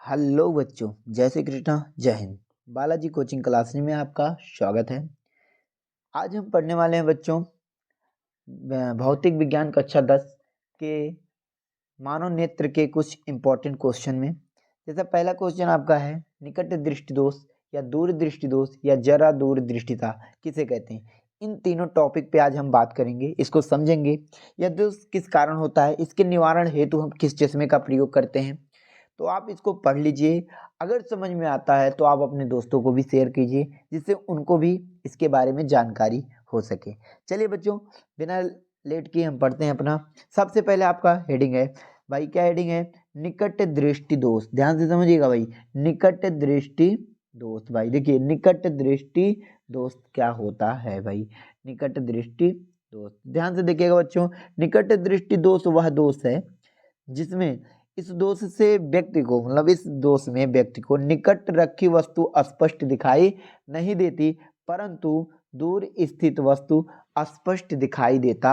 Hello बच्चों, जय श्री कृष्णा, जय हिंद। बालाजी कोचिंग क्लास में आपका स्वागत है। आज हम पढ़ने वाले हैं बच्चों भौतिक विज्ञान कक्षा 10 के मानव नेत्र के कुछ इम्पोर्टेंट क्वेश्चन में। जैसा पहला क्वेश्चन आपका है, निकट दृष्टि दोष या दूर दृष्टि दोष या जरा दूर दृष्टिता किसे कहते हैं। इन तीनों टॉपिक पे आज हम बात करेंगे, इसको समझेंगे। यह दोष किस कारण होता है, इसके निवारण हेतु हम किस चश्मे का प्रयोग करते हैं। तो आप इसको पढ़ लीजिए। अगर समझ में आता है तो आप अपने दोस्तों को भी शेयर कीजिए, जिससे उनको भी इसके बारे में जानकारी हो सके। चलिए बच्चों, बिना लेट किए हम पढ़ते हैं अपना। सबसे पहले आपका हेडिंग है भाई, क्या हेडिंग है? निकट दृष्टि दोष। ध्यान से समझिएगा भाई, निकट दृष्टि दोष। भाई देखिए, निकट दृष्टि दोष क्या होता है भाई? निकट दृष्टि दोष, ध्यान से देखिएगा बच्चों। निकट दृष्टि दोष वह दोष है जिसमें इस दोष से व्यक्ति को, मतलब इस दोष में व्यक्ति को निकट रखी वस्तु स्पष्ट दिखाई नहीं देती, परंतु दूर स्थित वस्तु स्पष्ट दिखाई देता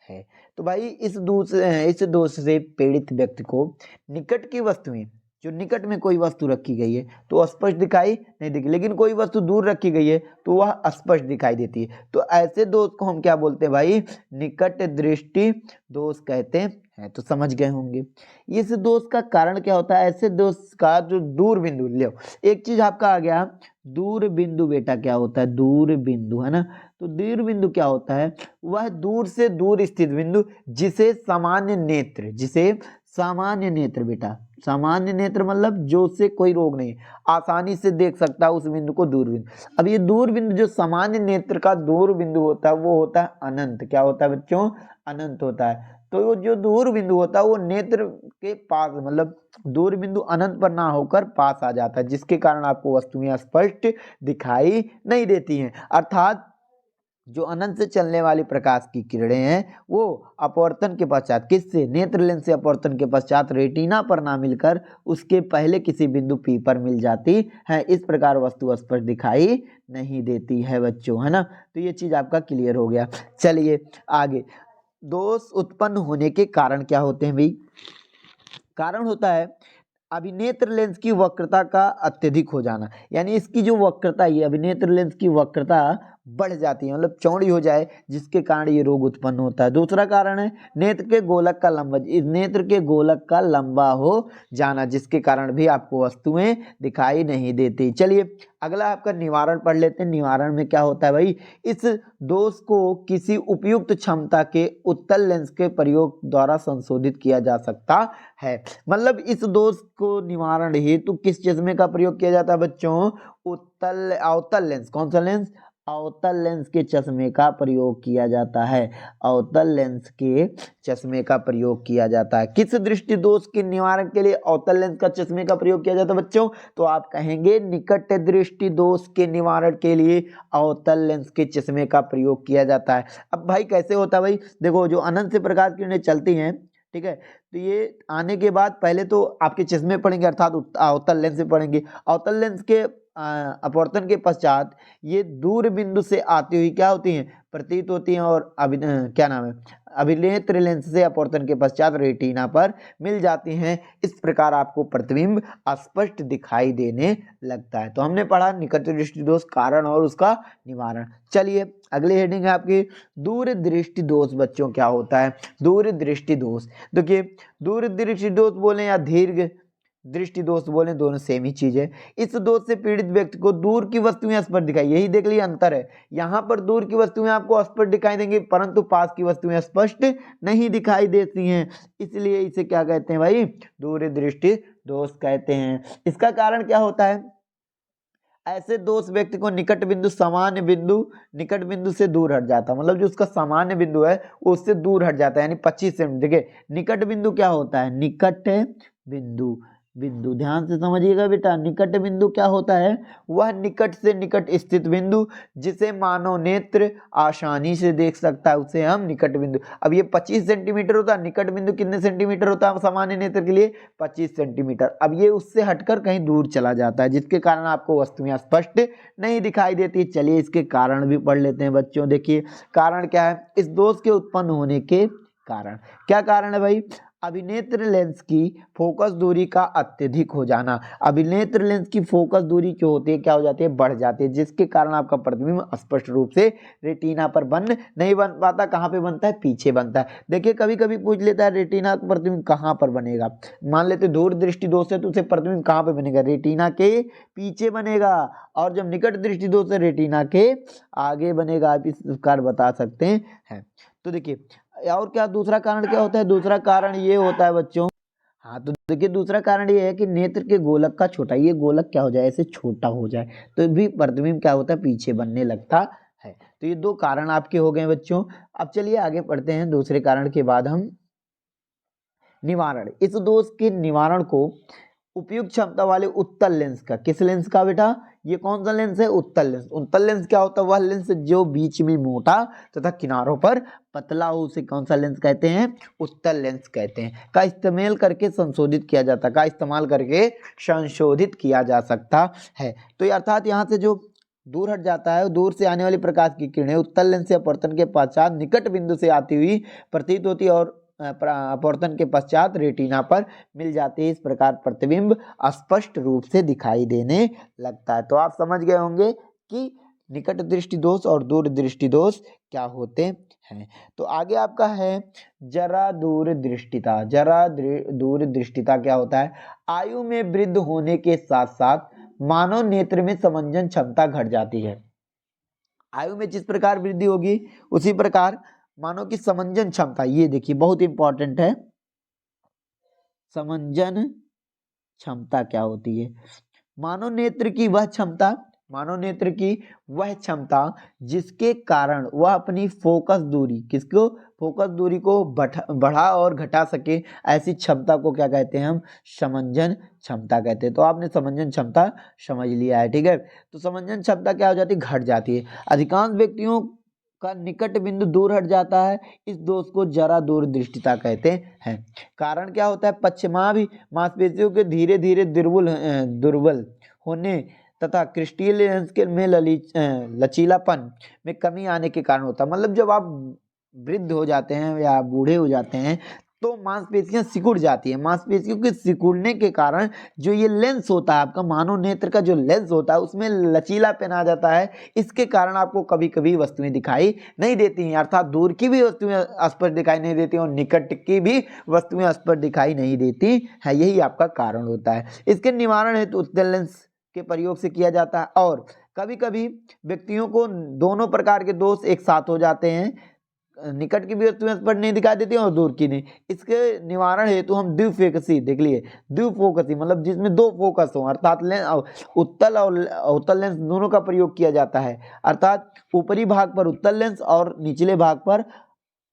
है। तो भाई इस दोष से पीड़ित व्यक्ति को निकट की वस्तुएं, जो निकट में कोई वस्तु रखी गई है तो स्पष्ट दिखाई नहीं देगी, लेकिन कोई वस्तु दूर रखी गई है तो वह स्पष्ट दिखाई देती है। तो ऐसे दोष को हम क्या बोलते हैं भाई? निकट दृष्टि दोष कहते हैं। तो समझ गए होंगे इस दोष का कारण क्या होता है। ऐसे दोष का जो दूर बिंदु, लो एक चीज आपका आ गया, दूर बिंदु। बेटा क्या होता है? दूर बिंदु, है ना। तो दूर बिंदु क्या होता है? वह दूर से दूर स्थित बिंदु जिसे सामान्य नेत्र, बेटा सामान्य नेत्र मतलब जो से कोई रोग नहीं, आसानी से देख सकता है उस बिंदु को दूर बिंदु। अब ये दूर बिंदु जो सामान्य नेत्र का दूर बिंदु होता है वो होता है अनंत। क्या होता है बच्चों? अनंत होता है। तो जो दूर बिंदु होता है वो नेत्र के पास, मतलब दूर बिंदु अनंत पर ना होकर पास आ जाता है, जिसके कारण आपको वस्तुएं स्पष्ट दिखाई नहीं देती हैं। अर्थात जो अनंत से चलने वाली प्रकाश की किरणें हैं वो अपवर्तन के पश्चात, किससे? नेत्र लेंस से अपवर्तन के पश्चात रेटिना पर ना मिलकर उसके पहले किसी बिंदु पी पर मिल जाती है। इस प्रकार वस्तु स्पष्ट दिखाई नहीं देती है बच्चों, है ना। तो ये चीज आपका क्लियर हो गया। चलिए आगे, दोष उत्पन्न होने के कारण क्या होते हैं भाई? कारण होता है अभिनेत्र लेंस की वक्रता का अत्यधिक हो जाना, यानी इसकी जो वक्रता है, अभिनेत्र लेंस की वक्रता बढ़ जाती है, मतलब चौड़ी हो जाए, जिसके कारण ये रोग उत्पन्न होता है। दूसरा कारण है नेत्र के गोलक का लंबा हो जाना, जिसके कारण भी आपको वस्तुएं दिखाई नहीं देती। चलिए अगला आपका निवारण पढ़ लेते हैं। निवारण में क्या होता है भाई? इस दोष को किसी उपयुक्त क्षमता के उत्तल लेंस के प्रयोग द्वारा संशोधित किया जा सकता है। मतलब इस दोष को निवारण हेतु किस चश्मे का प्रयोग किया जाता है बच्चों? अवतल लेंस। कौन सा लेंस? अवतल लेंस के चश्मे का प्रयोग किया जाता है। अवतल लेंस के चश्मे का प्रयोग किया जाता है। किस दृष्टि दोष के निवारण के लिए अवतल लेंस का चश्मे का प्रयोग किया जाता है बच्चों? तो आप कहेंगे निकट दृष्टि दोष के निवारण के लिए अवतल लेंस के चश्मे का प्रयोग किया जाता है। अब भाई कैसे होता है भाई? देखो, जो अनंत से प्रकाश किरणें चलती हैं, ठीक है, तो ये आने के बाद पहले तो आपके चश्मे पड़ेंगे, अर्थात अवतल लेंस से पड़ेंगे। अवतल लेंस के अपवर्तन के पश्चात ये दूर बिंदु से आती हुई क्या होती हैं? प्रतीत होती हैं, और क्या नाम है, अभिनेत्र लेंस से अपवर्तन के पश्चात रेटिना पर मिल जाती हैं। इस प्रकार आपको प्रतिबिंब स्पष्ट दिखाई देने लगता है। तो हमने पढ़ा निकट दृष्टि दोष, कारण और उसका निवारण। चलिए अगली हेडिंग है आपकी दूर दृष्टि दोष। बच्चों क्या होता है दूर दृष्टि दोष? देखिए, दूर दृष्टि दोष बोले या दीर्घ दृष्टि दोष बोले, दोनों सेम ही चीज है। इस दोष से पीड़ित व्यक्ति को दूर की वस्तुएं स्पष्ट दिखाई, यही देख लीजिए अंतर है। यहाँ पर दूर की वस्तुएं आपको स्पष्ट दिखाई देंगी, परंतु पास की वस्तुएं स्पष्ट नहीं दिखाई देती हैं, इसलिए इसे क्या कहते हैं भाई? दूर दृष्टि दोष कहते हैं। इसका कारण क्या होता है? ऐसे दोष व्यक्ति को निकट बिंदु से दूर हट जाता है, मतलब जो उसका सामान्य बिंदु है वो उससे दूर हट जाता है, यानी 25 सेंटीमीटर। देखिए निकट बिंदु क्या होता है? निकट बिंदु ध्यान से समझिएगा बेटा। निकट बिंदु क्या होता है? वह निकट से निकट स्थित बिंदु जिसे मानव नेत्र आसानी से देख सकता है, उसे हम निकट बिंदु। अब ये 25 सेंटीमीटर होता है, निकट बिंदु कितने सेंटीमीटर होता है सामान्य नेत्र के लिए? 25 सेंटीमीटर। अब ये उससे हटकर कहीं दूर चला जाता है, जिसके कारण आपको वस्तुएं स्पष्ट नहीं दिखाई देती। चलिए इसके कारण भी पढ़ लेते हैं बच्चों। देखिए कारण क्या है इस दोष के उत्पन्न होने के कारण? क्या कारण है भाई? अभिनेत्र लेंस की फोकस दूरी का अत्यधिक हो जाना। अभिनेत्र लेंस की फोकस दूरी जो होती है क्या हो जाती है, बढ़ जाती है, जिसके कारण आपका प्रतिबिंब स्पष्ट रूप से रेटिना पर नहीं बन पाता। कहाँ पे बनता है, पीछे बनता है। देखिए कभी कभी पूछ लेता है रेटिना का प्रतिबिंब कहाँ पर बनेगा। मान लेते दूर दृष्टि दोष है तो उसे प्रतिबिंब कहाँ पे बनेगा, रेटिना के पीछे बनेगा, और जब निकट दृष्टि दोष है रेटिना के आगे बनेगा। आप इस प्रकार बता सकते हैं। तो देखिए और क्या दूसरा कारण क्या होता है, दूसरा कारण ये होता है बच्चों, हाँ तो देखिए दूसरा कारण ये है कि नेत्र के गोलक का छोटा, ये गोलक क्या हो जाए, ऐसे छोटा हो जाए तो भी प्रतिबिंब क्या होता है, पीछे बनने लगता है। तो ये दो कारण आपके हो गए बच्चों। अब चलिए आगे पढ़ते हैं। दूसरे कारण के बाद हम निवारण, इस दोष के निवारण को उपयुक्त क्षमता वाले उत्तल लेंस का, किस लेंस का बेटा, ये कौन सा लेंस है, उत्तल लेंस। उत्तल लेंस क्या होता है, वह लेंस जो बीच में मोटा तथा किनारों पर पतला हो, उसे कौन सा लेंस कहते हैं, उत्तल लेंस कहते हैं, का इस्तेमाल करके संशोधित किया जाता है, का इस्तेमाल करके संशोधित किया जा सकता है। तो अर्थात यहाँ से जो दूर हट जाता है, दूर से आने वाली प्रकाश की किरणें उत्तल लेंस से अपवर्तन के पश्चात निकट बिंदु से आती हुई प्रतीत होती है और अपवर्तन के पश्चात रेटिना पर मिल जाती है। इस प्रकार प्रतिबिंब स्पष्ट रूप से दिखाई देने लगता है। तो आप समझ गए होंगे कि निकट दृष्टि दोष और दूर दृष्टि दोष क्या होते हैं। तो आगे आपका है जरा दूर दृष्टिता। जरा दूर दृष्टिता क्या होता है, आयु में वृद्धि होने के साथ साथ मानव नेत्र में समंजन क्षमता घट जाती है। आयु में जिस प्रकार वृद्धि होगी उसी प्रकार मानव की समंजन क्षमता, ये देखिए बहुत इंपॉर्टेंट है, समंजन क्षमता क्या होती है, मानव नेत्र की वह क्षमता, मानव नेत्र की वह क्षमता जिसके कारण वह अपनी फोकस दूरी, किसको, फोकस दूरी को बढ़ा और घटा सके, ऐसी क्षमता को क्या कहते हैं हम, समंजन क्षमता कहते हैं। तो आपने समंजन क्षमता समझ लिया है, ठीक है। तो समंजन क्षमता क्या हो जाती है, घट जाती है। अधिकांश व्यक्तियों का निकट बिंदु दूर हट जाता है, इस दोष को जरा दूर दृष्टिता कहते हैं। कारण क्या होता है, पश्चिमाभि मांसपेशियों के धीरे धीरे दुर्बल होने तथा क्रिस्टल लेंस के में लचीलापन में कमी आने के कारण होता है। मतलब जब आप वृद्ध हो जाते हैं या बूढ़े हो जाते हैं तो मांसपेशियां सिकुड़ जाती है। मांसपेशियों के सिकुड़ने के कारण जो ये लेंस होता है आपका, मानव नेत्र का जो लेंस होता है उसमें लचीलापन आ जाता है। इसके कारण आपको कभी कभी वस्तुएं दिखाई नहीं देती हैं, अर्थात दूर की भी वस्तुएं स्पष्ट दिखाई नहीं देती और निकट की भी वस्तुएं स्पष्ट दिखाई नहीं देती है। यही आपका कारण होता है। इसके निवारण हेतु उत्तल लेंस के प्रयोग से किया जाता है। और कभी कभी व्यक्तियों को दोनों प्रकार के दोष एक साथ हो जाते हैं, निकट की भी वस्तुएं स्पष्ट नहीं दिखाई देती और दूर की नहीं। इसके निवारण हेतु हम द्विफोकसी, देख लिए द्विफोकसी मतलब जिसमें दो फोकस हो, अर्थात उत्तल और उत्तल लेंस दोनों का प्रयोग किया जाता है। अर्थात ऊपरी भाग पर उत्तल लेंस और निचले भाग पर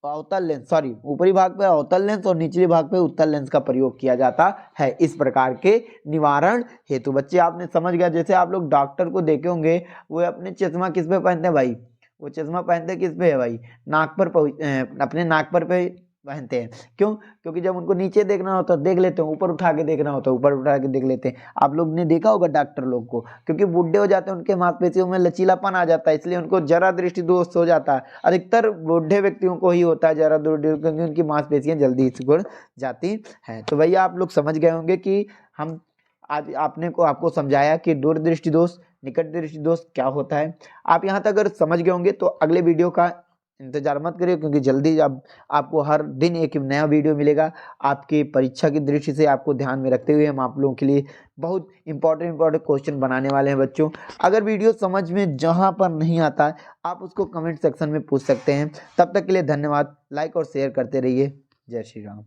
अवतल लेंस, सॉरी ऊपरी भाग पर अवतल लेंस और निचले भाग पर उत्तल लेंस का प्रयोग किया जाता है इस प्रकार के निवारण हेतु। बच्चे आपने समझ गया। जैसे आप लोग डॉक्टर को देखे होंगे, वो अपने चश्मा किस पे पहनते हैं भाई, वो चश्मा पहनते किस पे है भाई, नाक पर अपने नाक पर पे पहनते हैं। क्यों, क्योंकि जब उनको नीचे देखना होता है देख लेते हैं, ऊपर उठा के देखना होता है ऊपर उठा के देख लेते हैं। आप लोग ने देखा होगा डॉक्टर लोग को, क्योंकि बूढ़े हो जाते हैं उनके मांसपेशियों में लचीलापन आ जाता है, इसलिए उनको जरा दृष्टि दोष हो जाता है। अधिकतर बूढ़े व्यक्तियों को ही होता है जरा दृष्टि, क्योंकि उनकी मांसपेशियां जल्दी सिकुड़ जाती हैं। तो भैया आप लोग समझ गए होंगे कि हम आज आपको समझाया कि दूरदृष्टि दोष, निकट दृष्टि दोष क्या होता है। आप यहाँ तक अगर समझ गए होंगे तो अगले वीडियो का इंतजार मत करिए, क्योंकि जल्दी अब आपको हर दिन एक नया वीडियो मिलेगा। आपकी परीक्षा की दृष्टि से आपको ध्यान में रखते हुए हम आप लोगों के लिए बहुत इंपॉर्टेंट क्वेश्चन बनाने वाले हैं बच्चों। अगर वीडियो समझ में जहाँ पर नहीं आता है आप उसको कमेंट सेक्शन में पूछ सकते हैं। तब तक के लिए धन्यवाद। लाइक और शेयर करते रहिए। जय श्री राम।